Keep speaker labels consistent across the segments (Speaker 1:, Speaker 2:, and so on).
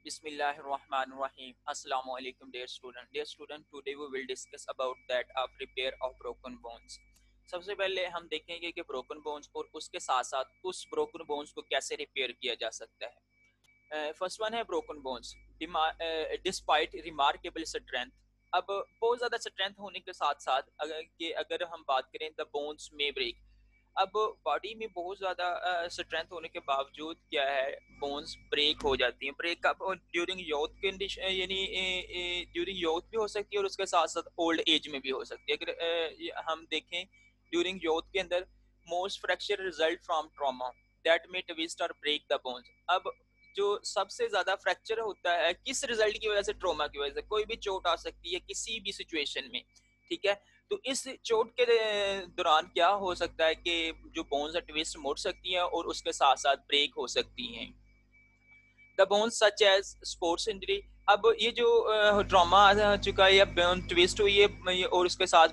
Speaker 1: Bismillahirrahmanirrahim. Assalamu alaikum, dear student. Dear student, today we will discuss about that repair of broken bones. सबसे पहले हम देखेंगे कि broken bones और उसके साथ साथ उस ब्रोकन बोन्स को कैसे रिपेयर किया जा सकता है। फर्स्ट वन है broken bones despite remarkable strength. अब बहुत ज़्यादा स्ट्रेंथ होने के साथ साथ अगर हम बात करें द बोन्स में ब्रेक। अब बॉडी में बहुत ज़्यादा स्ट्रेंथ होने के बावजूद क्या है, बोन्स ब्रेक हो जाती हैं। Break up during youth condition, यानी ड्यूरिंग यूथ भी हो सकती है और उसके साथ साथ ओल्ड एज में भी हो सकती है। अगर हम देखें ड्यूरिंग यूथ के अंदर most fracture result from trauma that में ट्विस्ट और ब्रेक द बोन्स। अब जो सबसे ज्यादा फ्रैक्चर होता है किस रिजल्ट की वजह से, ट्रॉमा की वजह से। कोई भी चोट आ सकती है किसी भी सिचुएशन में, ठीक है। तो इस चोट के दौरान क्या हो सकता है कि जो बोन्स है ट्विस्ट मुड़ सकती हैं और उसके साथ साथ ब्रेक हो सकती हैं। The bones such as sports injury. अब ये जो ट्रॉमा आ चुका है या बोन ट्विस्ट हुई है और उसके साथ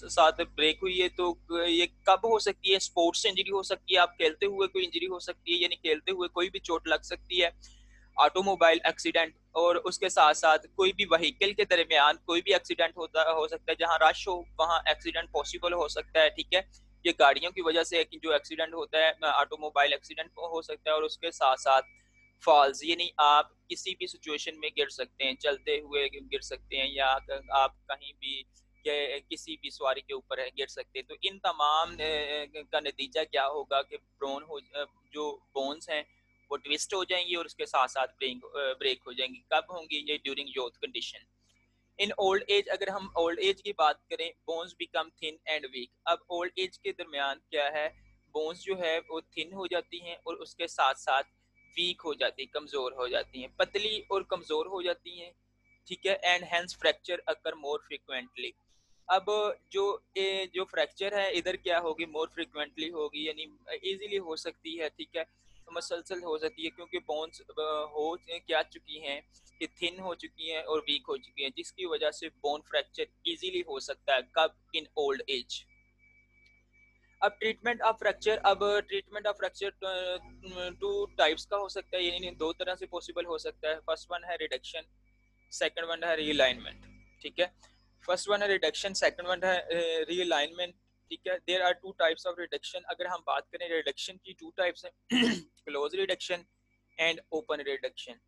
Speaker 1: साथ ब्रेक हुई है, तो ये कब हो सकती है? स्पोर्ट्स इंजरी हो सकती है, आप खेलते हुए कोई इंजरी हो सकती है, यानी खेलते हुए कोई भी चोट लग सकती है। ऑटोमोबाइल एक्सीडेंट और उसके साथ साथ कोई भी व्हीकल के दरमियान कोई भी एक्सीडेंट हो सकता है। जहां रश हो वहां एक्सीडेंट पॉसिबल हो सकता है, ठीक है। ये गाड़ियों की वजह से जो एक्सीडेंट होता है, ऑटोमोबाइल एक्सीडेंट हो सकता है। और उसके साथ साथ फॉल्स, यानी आप किसी भी सिचुएशन में गिर सकते हैं, चलते हुए गिर सकते हैं या आप कहीं भी किसी भी सवारी के ऊपर गिर सकते हैं। तो इन तमाम का नतीजा क्या होगा कि जो बोन्स हैं वो ट्विस्ट हो जाएंगी और उसके साथ साथ ब्रेक हो जाएंगी। कब होंगी ये? During youth condition. In old age, अगर हम ओल्ड एज की बात करें, bones become thin and weak. अब ओल्ड एज के दरमियान क्या है, बोन्स जो है वो थिन हो जाती हैं और उसके साथ साथ वीक हो जाती है, कमजोर हो जाती हैं, पतली और कमजोर हो जाती हैं, ठीक है। And hence fracture occur more frequently. अब जो फ्रैक्चर है इधर क्या होगी, मोर फ्रिक्वेंटली होगी, यानी इजीली हो सकती है, ठीक है। तो मसलसल हो सकती है क्योंकि बोन्स हो क्या चुकी हैं कि थिन हो चुकी हैं और वीक हो चुकी हैं, जिसकी वजह से बोन फ्रैक्चर इजीली हो सकता है। कब? इन ओल्ड एज। अब ट्रीटमेंट ऑफ फ्रैक्चर। अब treatment of fracture two types का हो सकता है, यानी दो तरह से पॉसिबल हो सकता है। फर्स्ट वन है रिडक्शन, सेकंड वन है रीअलाइनमेंट, ठीक है। फर्स्ट वन है रिडक्शन, सेकंड वन है रीअलाइनमेंट, ठीक है। There are two types of reduction. अगर हम बात करें रिडक्शन की, टू टाइप्स हैं close reduction and open reduction.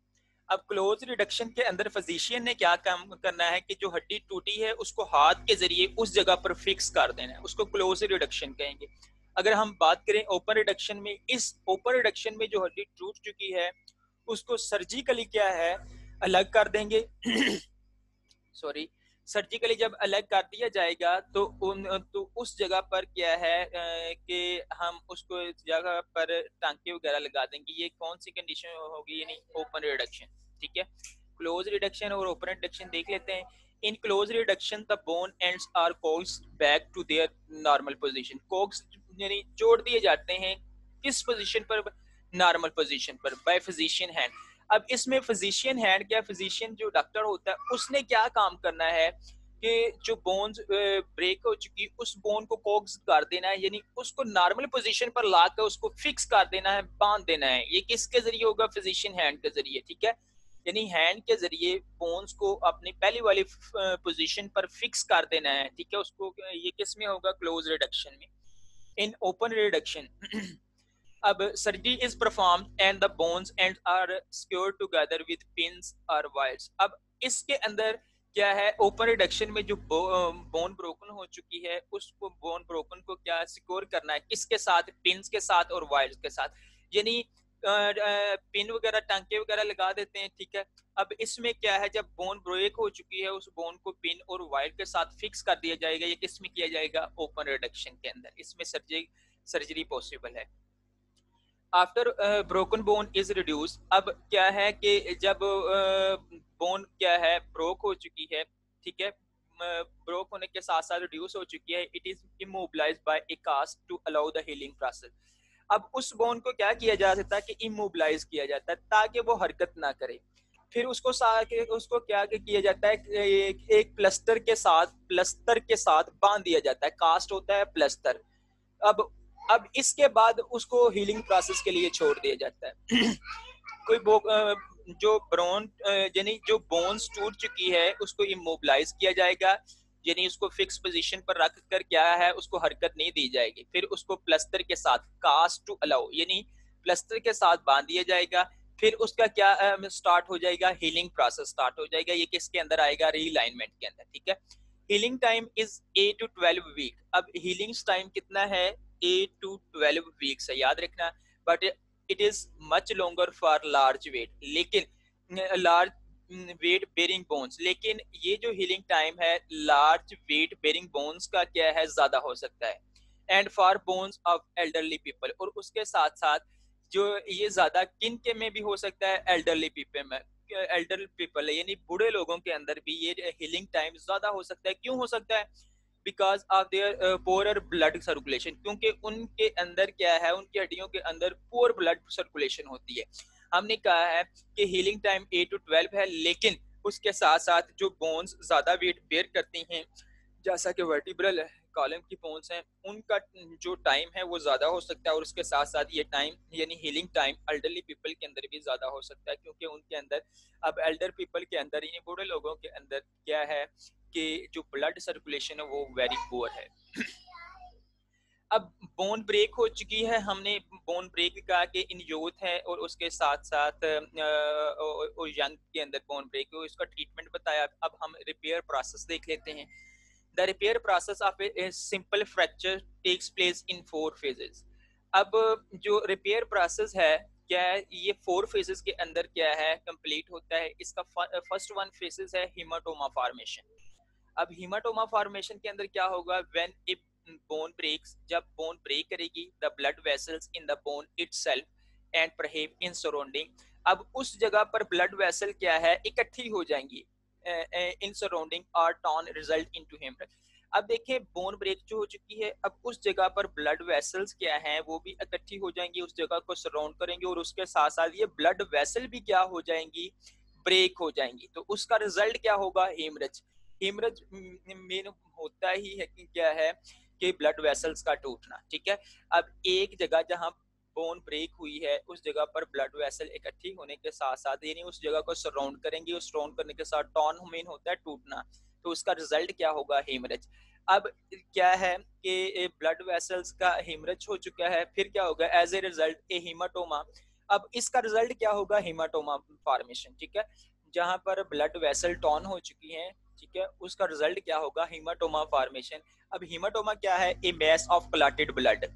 Speaker 1: अब क्लोज रिडक्शन के अंदर फिजिशियन ने क्या काम करना है कि जो हड्डी टूटी है उसको हाथ के जरिए उस जगह पर फिक्स कर देना है, उसको क्लोज रिडक्शन कहेंगे। अगर हम बात करें ओपन रिडक्शन में, इस ओपन रिडक्शन में जो हड्डी टूट चुकी है उसको सर्जिकली क्या है, अलग कर देंगे सॉरी, सर्जिकली जब अलग कर दिया जाएगा तो उस जगह पर क्या है कि हम उसको इस जगह पर टांके वगैरह लगा देंगे। ये कौन सी कंडीशन होगी? यानी ओपन रिडक्शन, ठीक है। क्लोज रिडक्शन और ओपन रिडक्शन देख लेते हैं। In close reduction the bone ends are coaxed back to their normal position. Coax यानी जोड़ दिए जाते हैं किस पोजीशन पर? नॉर्मल पोजीशन पर, बाय फिजिशियन हैंड। अब इसमें फिजिशियन हैंड क्या, फिजिशियन जो डॉक्टर होता है उसने क्या काम करना है कि जो बोन्स ब्रेक हो चुकी उस बोन को कोक्स कर देना है, यानी उसको नॉर्मल पोजीशन पर लाकर उसको फिक्स कर देना है, बांध देना है। ये किसके जरिए होगा? फिजिशियन हैंड के जरिए, ठीक है। यानी हैंड के जरिए बोन्स को अपनी पहली वाली पोजीशन पर फिक्स कर देना है, ठीक है। उसको ये किस में होगा? क्लोज रिडक्शन में। इन ओपन रिडक्शन अब surgery is perform and the bones end are secured together with pins और वायर्स। अब इसके अंदर क्या है, ओपन रिडक्शन में जो बोन ब्रोकन हो चुकी है उसको बोन ब्रोकन को क्या सिक्योर करना है, किसके साथ? पिन्स के साथ और वायर्स के साथ। यानी पिन वगैरह टांके वगैरह लगा देते हैं, ठीक है। अब इसमें क्या है, जब बोन ब्रेक हो चुकी है उस बोन को पिन और वायर के साथ फिक्स कर दिया जाएगा। ये किस में किया जाएगा? ओपन रिडक्शन के अंदर। इसमें सर्जरी पॉसिबल है। After broken bone is reduce. अब क्या है कि जब बोन क्या है ब्रोक हो चुकी है, ठीक है, ब्रोक होने के साथ साथ रिड्यूस हो चुकी है, it is immobilised by a cast to allow the healing process. अब उस बोन को क्या किया जा सकता है कि इमोबिलाइज किया जाता है ताकि वो हरकत ना करे। फिर उसको क्या किया जाता है, एक प्लस्तर के साथ बांध दिया जाता है। कास्ट होता है प्लस्तर। अब इसके बाद उसको हीलिंग प्रोसेस के लिए छोड़ दिया जाता है कोई जो ब्रोन यानी जो बोन्स टूट चुकी है उसको इमोबिलाइज किया जाएगा, यानी उसको फिक्स पोजीशन पर रख कर क्या है उसको हरकत नहीं दी जाएगी। फिर उसको प्लस्तर के साथ कास्ट टू अलाउ यानी प्लस्तर के साथ बांध दिया जाएगा। फिर उसका क्या स्टार्ट हो जाएगा, हीलिंग प्रोसेस स्टार्ट हो जाएगा। ये किसके अंदर आएगा, रीलाइनमेंट के अंदर, ठीक है। Healing time is 8 to 12 week. अब हीलिंग टाइम कितना है, 8 to 12 वीक्स है, याद रखना। But it is much longer for large weight, लेकिन लार्ज वेट बेरिंग बोन्स, लेकिन ये जो हीलिंग टाइम है लार्ज वेट बेरिंग बोन्स का क्या है, ज्यादा हो सकता है। And for bones of elderly people, और उसके साथ साथ जो ये ज्यादा किन के में भी हो सकता है, एल्डरली पीपल में, एल्डर पीपल यानी बूढ़े लोगों के अंदर भी ये हीलिंग टाइम ज्यादा हो सकता है। क्यों हो सकता है, because of their poor blood circulation, क्योंकि उनके अंदर क्या है, उनकी हड्डियों के अंदर पोअर ब्लड सर्कुलेशन होती है। हमने कहा है कि हीलिंग टाइम 8 to 12 है, लेकिन उसके साथ साथ जो बोन्स ज्यादा वेट बेयर करती हैं, जैसा कि वर्टिब्रल कॉलम की बोन्स हैं, उनका जो टाइम है वो ज्यादा हो सकता है। और उसके साथ साथ ये टाइम यानी हीलिंग टाइम एल्डरली पीपल के अंदर भी ज्यादा हो सकता है, क्योंकि उनके अंदर, अब एल्डर पीपल के अंदर यानी बूढ़े लोगों के अंदर क्या है कि जो ब्लड सर्कुलेशन है वो वेरी पुअर है। अब बोन ब्रेक हो चुकी है, हमने बोन ब्रेक कहा कि इन यूथ है, और उसके साथ साथ यंग के अंदर बोन ब्रेक हो, इसका ट्रीटमेंट बताया। अब हम रिपेयर प्रोसेस देख लेते हैं। The repair process of a simple fracture takes place in 4 phases। अब जो रिपेयर प्रोसेस है क्या है, ये 4 phases के अंदर क्या है कंप्लीट होता है। इसका फर्स्ट 1 phases है हीमाटोमा फॉर्मेशन। अब हीमाटोमा फॉर्मेशन के अंदर क्या होगा, व्हेन ए बोन ब्रेक्स, जब बोन ब्रेक करेगी, the blood vessels in the bone itself and perhaps in surrounding. अब उस जगह पर ब्लड वेसल क्या है इकट्ठी हो जाएंगी इन सराउंडिंग और टॉन रिजल्ट इनटू हेमरेज। अब देखिए बोन ब्रेक जो हो चुकी है, अब उस जगह पर ब्लड वेसल्स क्या हैं वो भी इकट्ठी हो जाएंगी, उस जगह को सराउंड करेंगे, और उसके साथ साथ ये ब्लड वेसल भी क्या हो जाएंगी, ब्रेक हो जाएंगी। तो उसका रिजल्ट क्या होगा, हेमरेज। हेमरेज मेन होता ही है कि क्या है कि ब्लड वेसल्स का टूटना, ठीक है। अब एक जगह जहां बोन ब्रेक हुई है उस जगह पर ब्लड वेसल इकट्ठी होने के साथ साथ यानी उस जगह को सराउंड करेंगे, उस सराउंड करने के साथ टॉन मेन होता है टूटना, तो उसका रिजल्ट क्या होगा, हेमरेज। अब क्या है कि ब्लड वेसल्स का हेमरेज हो चुका है, फिर क्या होगा, as a result a haematoma. अब इसका रिजल्ट क्या होगा, हीमाटोमा फॉर्मेशन, ठीक है। जहां पर ब्लड वेसल टॉन हो चुकी हैं, ठीक है, उसका रिजल्ट क्या होगा, हीमाटोमा फॉर्मेशन। अब हीमाटोमा क्या है, a mass of clotted blood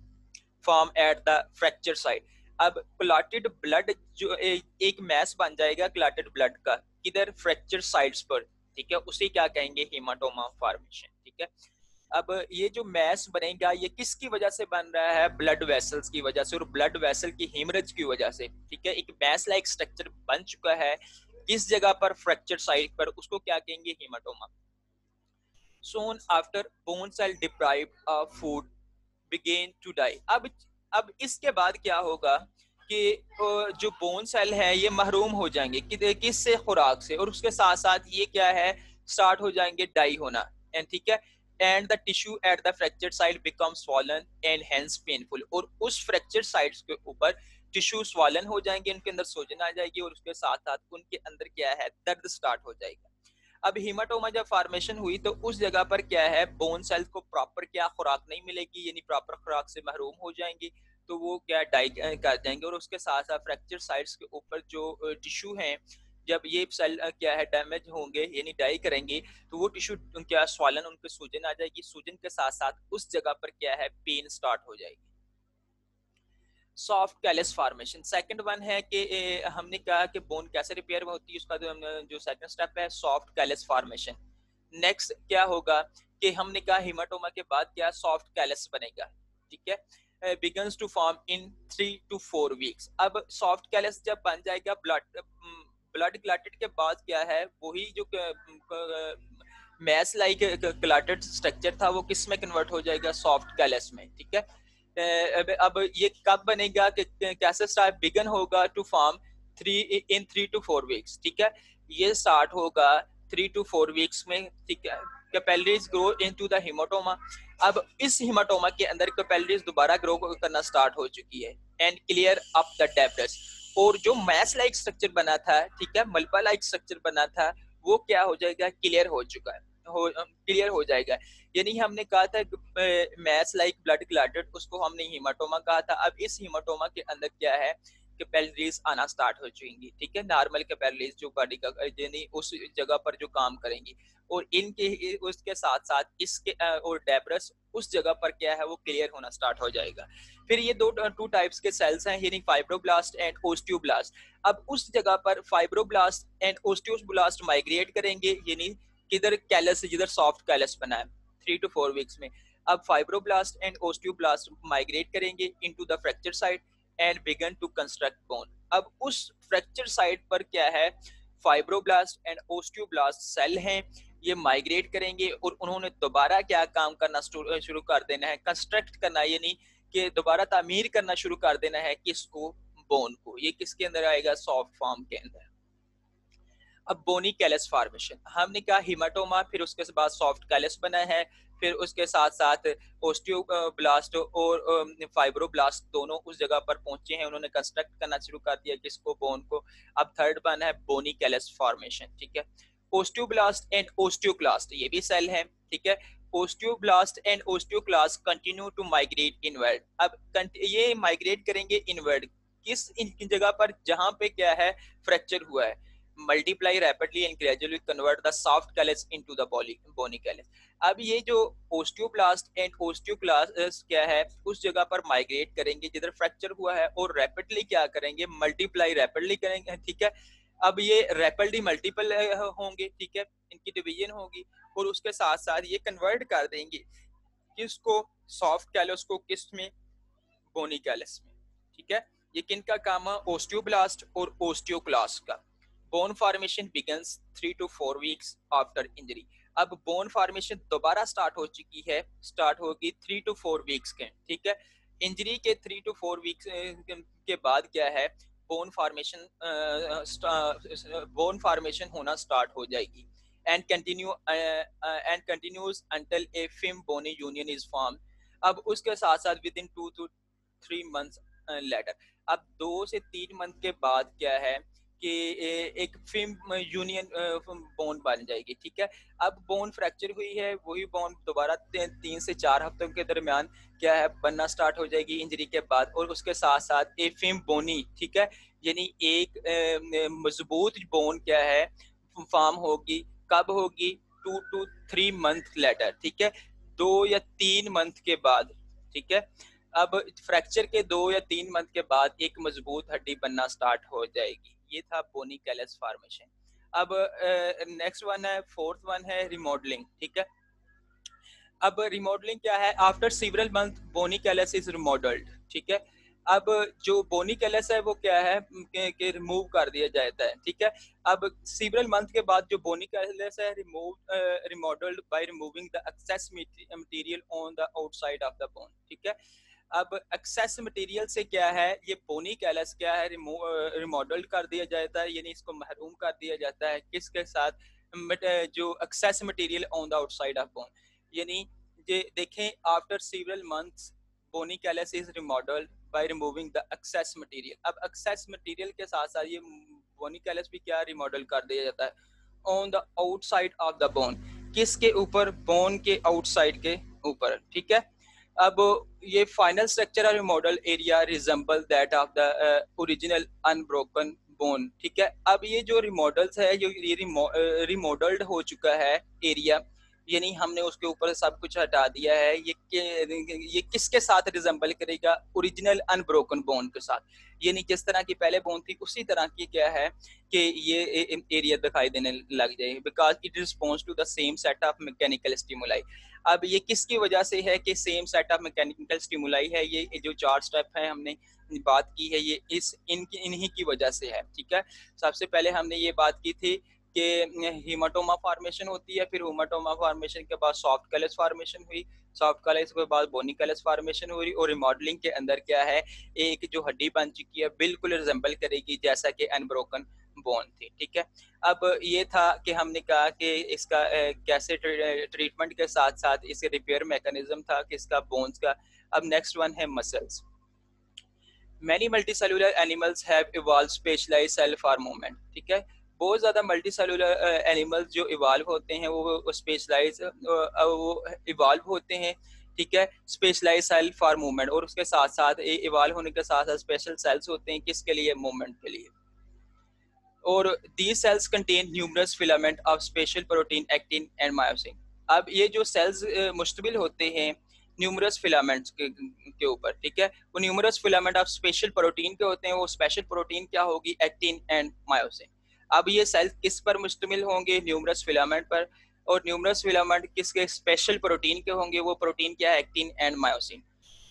Speaker 1: form at the fracture site. अब क्लॉटेड ब्लड जो एक मैस बन जाएगा क्लॉटेड ब्लड का, किधर, फ्रैक्चर साइट्स पर, ठीक है, उसे क्या कहेंगे, हीमाटोमा फॉर्मेशन, ठीक है। अब ये जो मैस बनेगा ये किसकी वजह से बन रहा है, ब्लड वेसल्स की वजह से, और ब्लड वेसल की हेमरेज की वजह से, ठीक है। एक मैस लाइक स्ट्रक्चर बन चुका है किस जगह पर, फ्रैक्चर साइट पर, उसको क्या कहेंगे, haematoma. Soon after bone cell deprived of food begin to die. अब इसके बाद क्या होगा कि जो बोन सेल है ये महरूम हो जाएंगे किससे, खुराक से, और उसके साथ साथ ये क्या है स्टार्ट हो जाएंगे डाई होना, एंड ठीक है। And the tissue eight the fracture site become swollen and hence painful, और उस फ्रैक्चर साइट्स के ऊपर टिश्यू स्वॉलन हो जाएंगे, उनके अंदर सोजन आ जाएगी, और उसके साथ साथ उनके अंदर क्या है, दर्द स्टार्ट हो जाएगा। अब हीमाटोमा जब फॉर्मेशन हुई तो उस जगह पर क्या है, बोन सेल्स को प्रॉपर क्या खुराक नहीं मिलेगी, यानी प्रॉपर खुराक से महरूम हो जाएंगी, तो वो क्या डाई कर जाएंगे, और उसके साथ साथ फ्रैक्चर साइट्स के ऊपर जो टिश्यू हैं, जब ये सेल क्या है डैमेज होंगे यानी डाई करेंगे, तो वो टिश्यू क्या स्वालन, उनके सूजन आ जाएगी, सूजन के साथ साथ उस जगह पर क्या है पेन स्टार्ट हो जाएगी। Soft callus formation second one है कि हमने कहा कि बोन कैसे रिपेयर होती है, उसका जो सेकंड स्टेप है सॉफ्ट कैलस फॉर्मेशन। नेक्स्ट क्या होगा कि हमने कहा हीमाटोमा के बाद क्या सॉफ्ट कैलस बनेगा, ठीक है, begins to form in 3 to 4 weeks. अब सॉफ्ट कैलस जब बन जाएगा, ब्लड क्लॉटेड के बाद क्या है, वही जो मैस लाइक क्लॉटेड स्ट्रक्चर था वो किस में कन्वर्ट हो जाएगा, सॉफ्ट कैलस में, ठीक है। अब ये कब बनेगा कि कैसे स्टार्ट बिगन होगा टू फॉर्म 3 to 4 वीक्स, ठीक है। ये स्टार्ट होगा 3 to 4 वीक्स में, ठीक है। Capillaries grow into the haematoma. अब इस हेमाटोमा के अंदर कैपिलरीज दोबारा ग्रो करना स्टार्ट हो चुकी है, and clear up the debris, और जो मैस लाइक स्ट्रक्चर बना था, ठीक है, मलबा लाइक स्ट्रक्चर बना था, वो क्या हो जाएगा, क्लियर हो चुका है, क्लियर हो जाएगा। यानी हमने कहा था मैस लाइक ब्लड क्लॉटेड, उसको हमने हीमाटोमा कहा था। अब इस हीमाटोमा के अंदर क्या है, कैपिलरीज आना स्टार्ट हो जाएंगी, ठीक है, नॉर्मल कैपिलरीज जो बॉडी का यानी उस जगह पर जो काम करेंगी, और इनके उसके साथ साथ इसके और डेब्रस उस जगह पर क्या है वो क्लियर होना स्टार्ट हो जाएगा। फिर ये टू टाइप्स के सेल्स हैं, यानी फाइब्रोब्लास्ट एंड ओस्टियोब्लास्ट। अब उस जगह पर फाइब्रोब्लास्ट एंड ओस्टियोब्लास्ट माइग्रेट करेंगे, यानी किधर, कैलस, जिधर सॉफ्ट कैलस बना है 3 to 4 weeks में। अब फाइब्रोब्लास्ट एंड ओस्टियोब्लास्ट माइग्रेट करेंगे into the fracture site and begin to construct bone. अब उस फ्रैक्चर साइट पर क्या है, फाइब्रोब्लास्ट एंड ओस्टियोब्लास्ट सेल हैं, ये माइग्रेट करेंगे और उन्होंने दोबारा क्या काम करना शुरू कर देना है, कंस्ट्रक्ट करना, यानी कि दोबारा तामीर करना शुरू कर देना है किसको, बोन को। ये किसके अंदर आएगा, सॉफ्ट फॉर्म के अंदर। अब बोनी कैलस फॉर्मेशन, हमने कहा हीमाटोमा, फिर उसके बाद सॉफ्ट कैलस बना है, फिर उसके साथ साथ ओस्टियोब्लास्ट और फाइब्रोब्लास्ट दोनों उस जगह पर पहुंचे हैं, उन्होंने कंस्ट्रक्ट करना शुरू कर दिया किसको, बोन को। अब थर्ड बना है बोनी कैलस फॉर्मेशन, ठीक है। ओस्टियोब्लास्ट एंड ओस्टियोक्लास्ट, ये भी सेल है, ठीक है। Osteoblast and osteoclast continue to migrate inward. अब ये माइग्रेट करेंगे इनवर्ड, किस इन जगह पर जहां पे क्या है फ्रैक्चर हुआ है, multiply rapidly and gradually convert the soft callus into the bony callus। अब ये जो osteoblast and osteoclast क्या है, उस जगह पर माइग्रेट करेंगे जिधर फ्रैक्चर हुआ है, और रैपिडली क्या करेंगे, मल्टीप्लाई रैपिडली करेंगे, ठीक है। अब ये रैपिडली मल्टीपल होंगे, ठीक है, इनकी डिवीजन होगी, और उसके साथ साथ ये कन्वर्ट कर देंगे किसको, सॉफ्ट कैलस को, किस में, बोनी कैलस में, ठीक है। ये किन का काम है, ओस्टियोब्लास्ट और ओस्टियोक्लास्ट का। Bone formation begins 3 to 4 weeks after injury. अब बोन फॉर्मेशन दोबारा स्टार्ट हो चुकी है, स्टार्ट होगी 3 to 4 weeks के, ठीक है। इंजरी के 3 to 4 weeks के बाद क्या है, बोन फॉर्मेशन होना स्टार्ट हो जाएगी and continues until a firm bony union is form. अब उसके साथ साथ within 2 to 3 months later, अब 2 से 3 मंथ के बाद क्या है कि एक फिल्म यूनियन बोन बन जाएगी, ठीक है। अब बोन फ्रैक्चर हुई है, वही बोन दोबारा 3 से 4 हफ्तों के दरमियान क्या है बनना स्टार्ट हो जाएगी इंजरी के बाद, और उसके साथ साथ ए फिम बोनी, ठीक है, यानी एक मजबूत बोन क्या है फॉर्म होगी, कब होगी, 2 to 3 month लेटर, ठीक है, 2 या 3 मंथ के बाद, ठीक है। अब फ्रैक्चर के 2 या 3 मंथ के बाद एक मजबूत हड्डी बनना स्टार्ट हो जाएगी। ये था बोनी कैलस फॉर्मेशन। अब नेक्स्ट वन है, फोर्थ वन है रिमॉडलिंग, ठीक है। अब रिमॉडलिंग क्या है, after several month bony callus is remodelled, ठीक है। अब जो बोनी कैलस है वो क्या है कि रिमूव कर दिया जाता है, ठीक है। अब सीवरल मंथ के बाद जो बोनी कैलस है remodelled by removing the excess material on the outside of the bone, ठीक है। अब एक्सेस मटेरियल से क्या है, ये बोनी कैलस क्या है रिमॉडल्ड कर दिया जाता है, यानी इसको महरूम कर दिया जाता है किसके साथ, जो excess material on the outside of bone, यानी ये देखें after several months bony callus is remodelled by removing the excess material. अब एक्सेस मटेरियल के साथ साथ ये बोनी कैलस भी क्या रिमॉडल कर दिया जाता है on the outside of the bone, किसके ऊपर, बोन के आउटसाइड के ऊपर, ठीक है। अब ये फाइनल स्ट्रक्चर और model area resemble that of the original unbroken bone, ठीक है। अब ये जो रिमॉडल्स है, जो ये रिमॉडल्ड हो चुका है एरिया, यानी हमने उसके ऊपर सब कुछ हटा दिया है, ये किसके साथ रिजेंबल करेगा, ओरिजिनल अनब्रोकन बोन के साथ, यानी जिस तरह की पहले बोन थी उसी तरह की क्या है कि ये एरिया दिखाई देने लग जाए, because it response to the same set of mechanical stimuli. अब ये किसकी वजह से है कि same set of mechanical stimuli है, ये जो 4 स्टेप है हमने बात की है, ये इन्हीं की वजह से है, ठीक है। सबसे पहले हमने ये बात की थी कि हीमाटोमा फॉर्मेशन होती है, फिर हीमाटोमा फॉर्मेशन के बाद सॉफ्ट कैलस फॉर्मेशन हुई, सॉफ्ट कैलस के बाद बोनी कैलस फॉर्मेशन हुई, और रिमॉडलिंग के अंदर क्या है, एक जो हड्डी बन चुकी है बिल्कुल रिजेंबल करेगी जैसा कि अनब्रोकन बोन थी, ठीक है। अब ये था कि हमने कहा कि इसका कैसे ट्रीटमेंट के साथ साथ इसके रिपेयर मैकेनिज्म था कि इसका बोन्स का। अब नेक्स्ट वन है muscles. Many multi cellular animals have evolve specialise cell for movement, ठीक है। बहुत ज़्यादा मल्टी सेलुलर एनिमल्स जो इवॉल्व होते हैं वो स्पेशलाइज वो इवॉल्व होते हैं, ठीक है, स्पेशलाइज सेल फॉर मूवमेंट, और उसके साथ साथ इवॉल्व होने के साथ साथ स्पेशल सेल्स होते हैं किसके लिए, मूवमेंट के लिए। और these cells contain numerous filament of special protein actin and myosin। अब ये जो सेल्स मुश्तमिल होते हैं न्यूमरस फिलामेंट्स के ऊपर, ठीक है, वो numerous filament of special protein के होते हैं। वो स्पेशल प्रोटीन क्या होगी, एक्टिन एंड मायोसिन। अब ये सेल्स किस पर मुश्तमिल होंगे, न्यूमरस फिलामेंट पर, और न्यूमरस फिलामेंट किसके, स्पेशल प्रोटीन के होंगे। वो प्रोटीन क्या है, actin and myosin.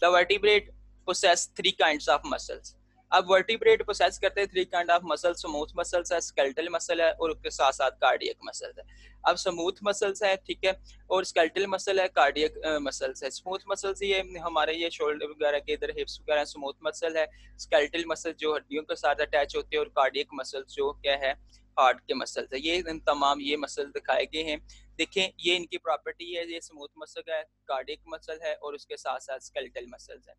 Speaker 1: The vertebrate possess 3 kinds of muscles. अब वर्टिब्रेट प्रोसेस करते हैं 3 kind of muscle, smooth muscles है, स्केलेटल मसल है, और उसके साथ साथ कार्डियक मसल है। अब स्मूथ मसल्स है, ठीक है, और स्केलेटल मसल है, कार्डियक मसल्स है। स्मूथ मसल्स ये हमारे ये शोल्डर वगैरह के इधर हिप्स वगैरह स्मूथ मसल है। स्केलेटल मसल जो हड्डियों के साथ अटैच होते हैं, और कार्डियक मसल्स जो क्या है, हार्ट के मसल्स है। ये तमाम ये मसल दिखाए गए हैं। देखें ये इनकी प्रॉपर्टी है, ये स्मूथ मसल है, कार्डियक मसल है, और उसके साथ साथ स्केलेटल मसल्स है।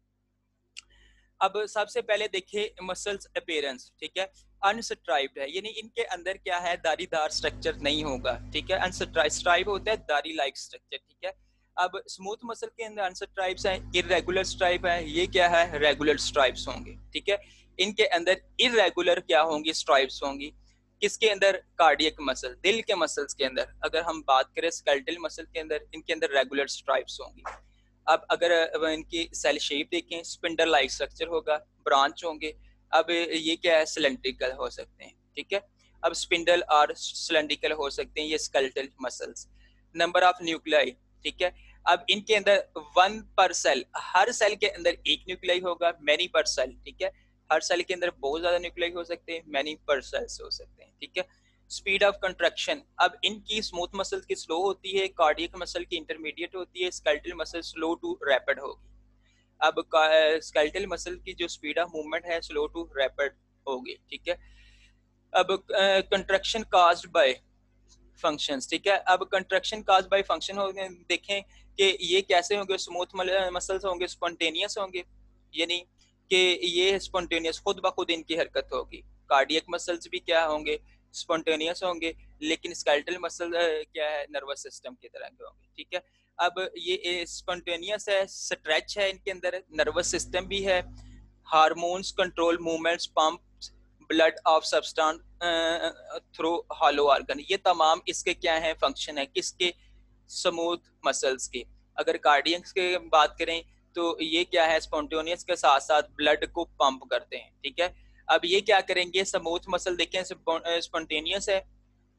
Speaker 1: अब सबसे पहले देखिए मसल्स अपीयरेंस, ठीक है, अनस्ट्राइप्ड है, यानी इनके अंदर क्या है, दारीदार स्ट्रक्चर नहीं होगा, ठीक है। अनस्ट्राइप होता है दारी लाइक स्ट्रक्चर, ठीक है। अब स्मूथ मसल के अंदर अनस्ट्राइप्स हैं, इरेगुलर स्ट्राइप है, ये क्या है, रेगुलर स्ट्राइप्स होंगे, ठीक है। इनके अंदर इरेगुलर क्या होंगी, स्ट्राइप्स होंगी। किसके अंदर, कार्डियक मसल, दिल के मसल्स के अंदर। अगर हम बात करें स्केलेटल मसल के अंदर, इनके अंदर रेगुलर स्ट्राइप्स होंगी। अब अगर इनकी सेल शेप देखें, स्पिंडल लाइक स्ट्रक्चर होगा, ब्रांच होंगे। अब ये क्या है, सिलेंड्रिकल हो सकते हैं, ठीक है। अब स्पिंडल और सिलेंड्रिकल हो सकते हैं ये skeletal muscles. Number of nuclei, ठीक है। अब इनके अंदर 1 पर सेल, हर सेल के अंदर एक न्यूक्लियाई होगा, मैनी पर सेल, ठीक है। हर सेल के अंदर बहुत ज्यादा न्यूक्लियाई हो सकते हैं, मैनी पर सेल्स हो सकते हैं, ठीक है। स्पीड ऑफ कंट्रैक्शन, अब इनकी स्मूथ मसल की स्लो होती है, कार्डियक मसल की इंटरमीडिएट होती है, skeletal muscle slow to rapid होगी। अब स्केलेटल मसल की जो स्पीड ऑफ मूवमेंट है स्लो टू रैपिड होगी, ठीक है। अब कंट्रैक्शन काज्ड बाय फंक्शंस, ठीक है। अब कंट्रैक्शन काज्ड बाय फंक्शन होंगे, देखें कि ये कैसे होंगे, स्मूथ मसल्स होंगे स्पॉन्टेनियस होंगे, यानी कि ये स्पॉन्टेनियस खुद ब खुद इनकी हरकत होगी। कार्डियक मसल्स भी क्या होंगे, स्पॉन्टेनियस होंगे, लेकिन स्केलेटल मसल क्या है, नर्वस सिस्टम की तरह के होंगे, ठीक है। अब ये स्पॉन्टेनियस है, स्ट्रेच है, इनके अंदर नर्वस सिस्टम भी है, hormones control movements, pump blood of substance through hollow organ. ये तमाम इसके क्या है, फंक्शन है, किसके, स्मूथ मसल्स के। अगर कार्डियक्स के बात करें तो ये क्या है, स्पॉन्टेनियस के साथ साथ ब्लड को पंप करते हैं, ठीक है। अब ये क्या करेंगे, स्मूथ मसल देखें स्पॉन्टेनियस है,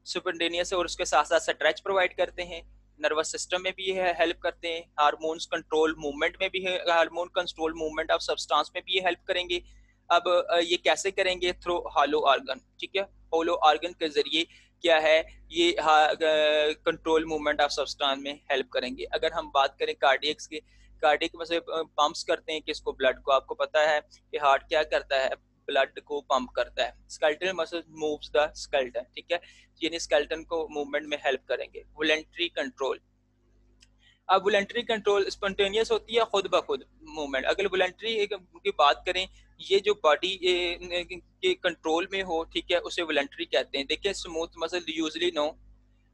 Speaker 1: स्पॉन्टेनियस है, और उसके साथ साथ स्ट्रेच प्रोवाइड करते हैं, नर्वस सिस्टम में भी है हेल्प करते हैं, हार्मोन्स कंट्रोल मूवमेंट में भी है, hormone control movement of substance में भी ये हेल्प करेंगे। अब ये कैसे करेंगे, थ्रू हॉलो ऑर्गन, ठीक है। हॉलो ऑर्गन के जरिए क्या है, ये कंट्रोल मूवमेंट ऑफ सब्सटेंस में हेल्प करेंगे। अगर हम बात करें कार्डियक्स के, कार्डियक में से पंप्स करते हैं किसको, ब्लड को। आपको पता है कि हार्ट क्या करता है, ब्लड को पंप करता है। Skeletal muscle moves the skeleton, ठीक है, यानी स्केलेटन को मूवमेंट में हेल्प करेंगे। वॉलंटरी कंट्रोल, अब वॉलंटरी कंट्रोल स्पॉन्टेनियस होती है खुद ब खुद मूवमेंट। अगर वॉलंटरी की बात करें, ये जो बॉडी के कंट्रोल में हो, ठीक है, उसे वॉलंटरी कहते हैं। देखिए स्मूथ मसल यूजली नो।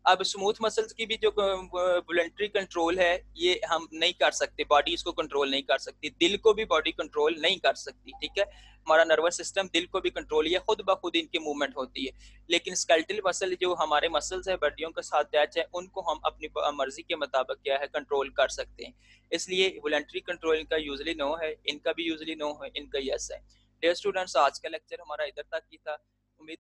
Speaker 1: अब स्मूथ मसल्स की भी जो वॉलंटरी कंट्रोल है ये हम नहीं कर सकते, बॉडी इसको कंट्रोल नहीं कर सकती, दिल को भी बॉडी कंट्रोल नहीं कर सकती, ठीक है। हमारा नर्वस सिस्टम दिल को भी कंट्रोल, ये खुद ब खुद इनकी मूवमेंट होती है। लेकिन स्केलेटल मसल जो हमारे मसल्स है हड्डियों के साथ अटैच है, उनको हम अपनी मर्जी के मुताबिक क्या है, कंट्रोल कर सकते हैं। इसलिए वॉलंटरी कंट्रोल इनका यूजली नो है, इनका भी यूजली नो है, इनका यस है। डियर स्टूडेंट्स, आज का लेक्चर हमारा इधर तक ही था। उम्मीद